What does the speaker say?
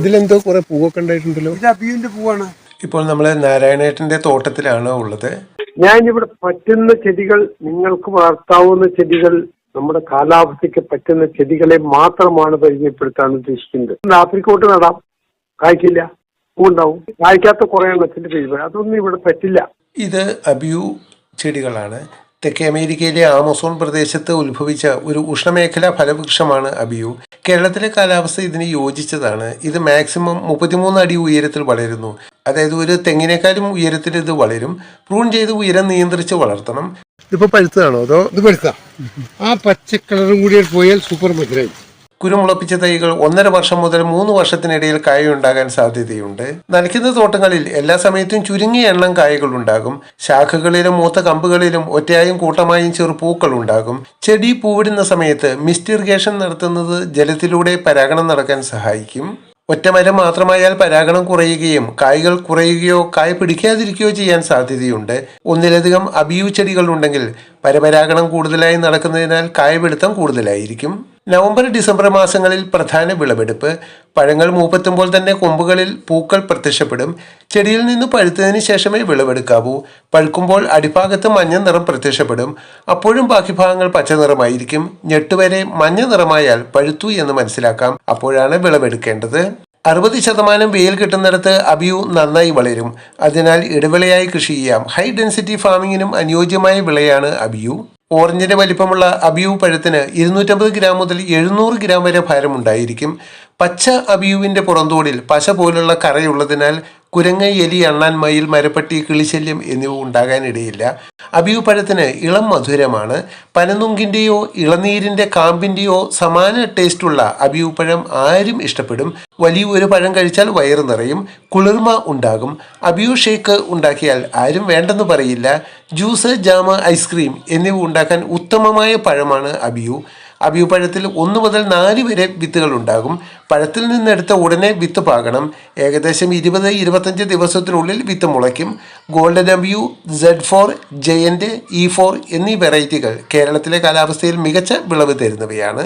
ഇതിലെന്തോ കുറെ പൂവൊക്കെ ഉണ്ടായിട്ടുണ്ടല്ലോ. ഇത് അബിയുവിന്റെ പൂവാണ്. ഇപ്പോൾ നമ്മൾ നാരായണേട്ടന്റെ തോട്ടത്തിലാണ് ഉള്ളത്. ഞാനിവിടെ പറ്റുന്ന ചെടികൾ, നിങ്ങൾക്ക് വളർത്താവുന്ന ചെടികൾ, നമ്മുടെ കാലാവസ്ഥയ്ക്ക് പറ്റുന്ന ചെടികളെ മാത്രമാണ് പരിചയപ്പെടുത്താൻ ഉദ്ദേശിക്കുന്നത്. ആപ്രിക്കോട്ട് നടാം, കായ്ക്കില്ല, പൂവുണ്ടാവും. കായ്ക്കാത്ത കുറെ എണ്ണത്തിന്റെ പേര്, അതൊന്നും ഇവിടെ പറ്റില്ല. ഇത് അബിയു ചെടികളാണ്. തെക്കേ അമേരിക്കയിലെ ആമസോൺ പ്രദേശത്ത് ഉത്ഭവിച്ച ഒരു ഉഷ്ണമേഖലാ ഫലവൃക്ഷമാണ് അബിയു. കേരളത്തിലെ കാലാവസ്ഥ ഇതിന് യോജിച്ചതാണ്. ഇത് മാക്സിമം 33 അടി ഉയരത്തിൽ വളരുന്നു. അതായത് ഒരു തെങ്ങിനേക്കാളും ഉയരത്തിൽ ഇത് വളരും. പ്രൂൺ ചെയ്ത് ഉയരം നിയന്ത്രിച്ച് വളർത്തണം. ഇതിപ്പോ പഴുത്തതാണോ അതോ? ഇത് പഴുത്ത ആ പച്ച കളറും കൂടി പോയാൽ സൂപ്പർ മധുരായി. കുരുമുളപ്പിച്ച തൈകൾ 1.5 വർഷം മുതൽ 3 വർഷത്തിനിടയിൽ കായുണ്ടാകാൻ സാധ്യതയുണ്ട്. നനയ്ക്കുന്ന തോട്ടങ്ങളിൽ എല്ലാ സമയത്തും ചുരുങ്ങിയ എണ്ണം കായകൾ ഉണ്ടാകും. ശാഖകളിലും മൂത്ത കമ്പുകളിലും ഒറ്റയായും കൂട്ടമായും ചെറുപൂക്കൾ ഉണ്ടാകും. ചെടി പൂവിടുന്ന സമയത്ത് മിസ്റ്റ് ഇറിഗേഷൻ നടത്തുന്നത് ജലത്തിലൂടെ പരാഗണം നടക്കാൻ സഹായിക്കും. ഒറ്റമരം മാത്രമായാൽ പരാഗണം കുറയുകയും കായ്കൾ കുറയുകയോ കായ പിടിക്കാതിരിക്കുകയോ ചെയ്യാൻ സാധ്യതയുണ്ട്. ഒന്നിലധികം അബിയു ചെടികൾ ഉണ്ടെങ്കിൽ പരപരാഗണം കൂടുതലായി നടക്കുന്നതിനാൽ കായപിടുത്തം കൂടുതലായിരിക്കും. നവംബർ ഡിസംബർ മാസങ്ങളിൽ പ്രധാന വിളവെടുപ്പ്. പഴങ്ങൾ മൂപ്പെത്തുമ്പോൾ തന്നെ കൊമ്പുകളിൽ പൂക്കൾ പ്രത്യക്ഷപ്പെടും. ചെടിയിൽ നിന്ന് പഴുത്തതിന് ശേഷമേ വിളവെടുക്കാവൂ. പഴുക്കുമ്പോൾ അടിഭാഗത്ത് മഞ്ഞ നിറം പ്രത്യക്ഷപ്പെടും. അപ്പോഴും ബാക്കി ഭാഗങ്ങൾ പച്ച നിറമായിരിക്കും. ഞെട്ടുവരെ മഞ്ഞ നിറമായാൽ പഴുത്തു എന്ന് മനസ്സിലാക്കാം. അപ്പോഴാണ് വിളവെടുക്കേണ്ടത്. 60% വെയിൽ കിട്ടുന്നിടത്ത് അബിയു നന്നായി വളരും. അതിനാൽ ഇടവിളയായി കൃഷി ചെയ്യാം. ഹൈ ഡെൻസിറ്റി ഫാമിങ്ങിനും അനുയോജ്യമായ വിളയാണ് അബിയു. ഓറഞ്ചിന്റെ വലിപ്പമുള്ള അബിയു പഴത്തിന് 250 ഗ്രാം മുതൽ 700 ഗ്രാം വരെ ഭാരമുണ്ടായിരിക്കും. പച്ച അബിയുവിന്റെ പുറന്തോടിൽ പശ പോലുള്ള കറയുള്ളതിനാൽ കുരങ്ങ്, എലി, അണ്ണാൻ, മയിൽ, മരപ്പട്ടി, കിളിശല്യം എന്നിവ ഉണ്ടാകാനിടയില്ല. അബിയു പഴത്തിന് ഇളം മധുരമാണ്. പനനുങ്കിൻ്റെയോ ഇളനീരിൻ്റെ കാമ്പിൻ്റെയോ സമാന ടേസ്റ്റുള്ള അബിയു പഴം ആരും ഇഷ്ടപ്പെടും. വലിയ ഒരു പഴം കഴിച്ചാൽ വയറ് നിറയും, കുളിർമ ഉണ്ടാകും. അബിയു ഷേക്ക് ഉണ്ടാക്കിയാൽ ആരും വേണ്ടെന്ന് പറയില്ല. ജ്യൂസ്, ജാം, ഐസ്ക്രീം എന്നിവ ഉണ്ടാക്കാൻ ഉത്തമമായ പഴമാണ് അബിയു. അബിയു പഴത്തിൽ 1 മുതൽ 4 വരെ വിത്തുകൾ ഉണ്ടാകും. പഴത്തിൽ നിന്നെടുത്ത ഉടനെ വിത്ത് പാകണം. ഏകദേശം 20-25 ദിവസത്തിനുള്ളിൽ വിത്ത് മുളയ്ക്കും. ഗോൾഡൻ അബിയു, Z4, ജയന്റ്, E4 എന്നീ വെറൈറ്റികൾ കേരളത്തിലെ കാലാവസ്ഥയിൽ മികച്ച വിളവ് തരുന്നവയാണ്.